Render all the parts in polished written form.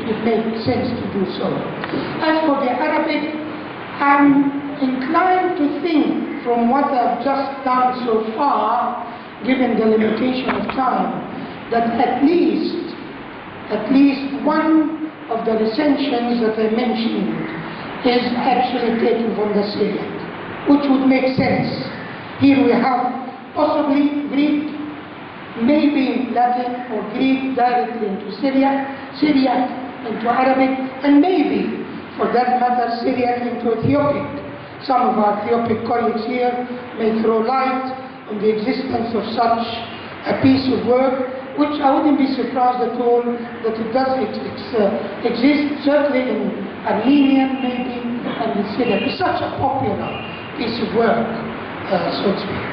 would make sense to do so. As for the Arabic, I'm inclined to think from what I've just done so far, given the limitation of time, that at least one of the recensions that I mentioned is actually taken from the Syriac, which would make sense. Here we have possibly Greek, maybe Latin or Greek directly into Syriac, Syriac into Arabic, and maybe, for that matter, Syriac into Ethiopic. Some of our Ethiopic colleagues here may throw light on the existence of such a piece of work, which I wouldn't be surprised at all that it does exist, certainly in Armenian maybe, and in Syria. It's such a popular piece of work, so to speak.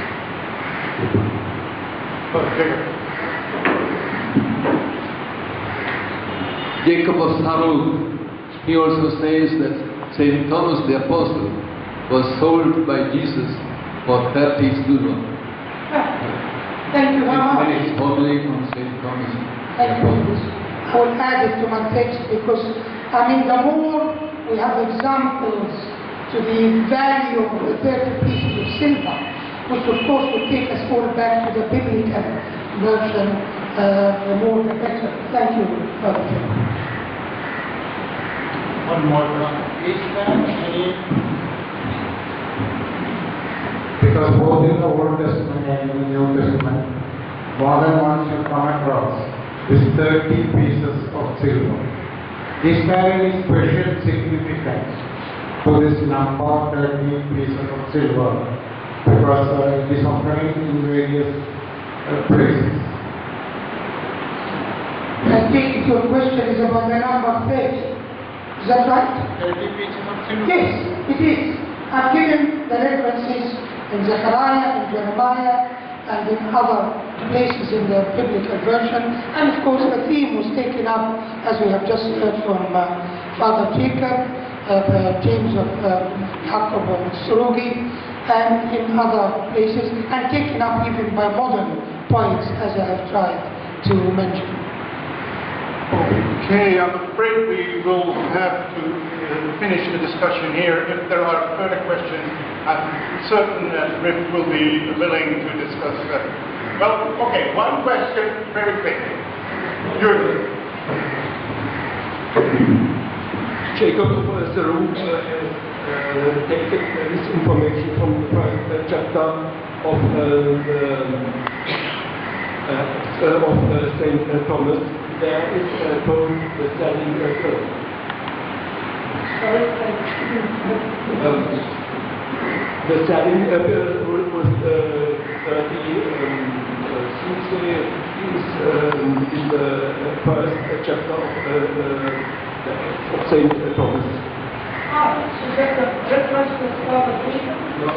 Jacob of Sarug, he also says that St. Thomas the Apostle was sold by Jesus for 30 duros. Thank you very much. And it's public on St. Thomas. Thank you. I will add it to my text because, I mean, the more we have examples to the value of the 30 pieces of silver, which of course will take us all back to the biblical version, the more the better. Thank you, Brother. One more please. Because both in the Old Testament and in the New Testament, more than once you come across these 30 pieces of silver. This carries special significance to this number 30 pieces of silver because it is occurring in various places. I think your question is about the number 30. Is that right? 30 pieces of silver? Yes, it is. I've given the references in Zechariah, in Jeremiah, and in other places in the biblical version. And of course the theme was taken up, as we have just heard from Father Jacob, James of Jacob of Surugi, and in other places, and taken up even by modern poets, as I have tried to mention. Okay, I'm afraid we will have to finish the discussion here. If there are further questions, I'm certain that Rif will be willing to discuss that. Well, okay, one question very quickly. Jürgen. Jacob of Seeri has taken this information from the first chapter of St. Thomas. There is told the selling first. The selling was 30 in the first chapter of St. Thomas. So that's a reference to Father Jacob? No,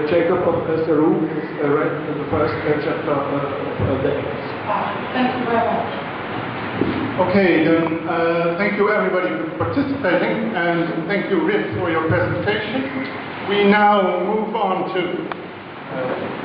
Jacob of Seeri is read in the first chapter of the Acts. Thank you very much. Okay, then thank you everybody for participating, and thank you Rif for your presentation. We now move on to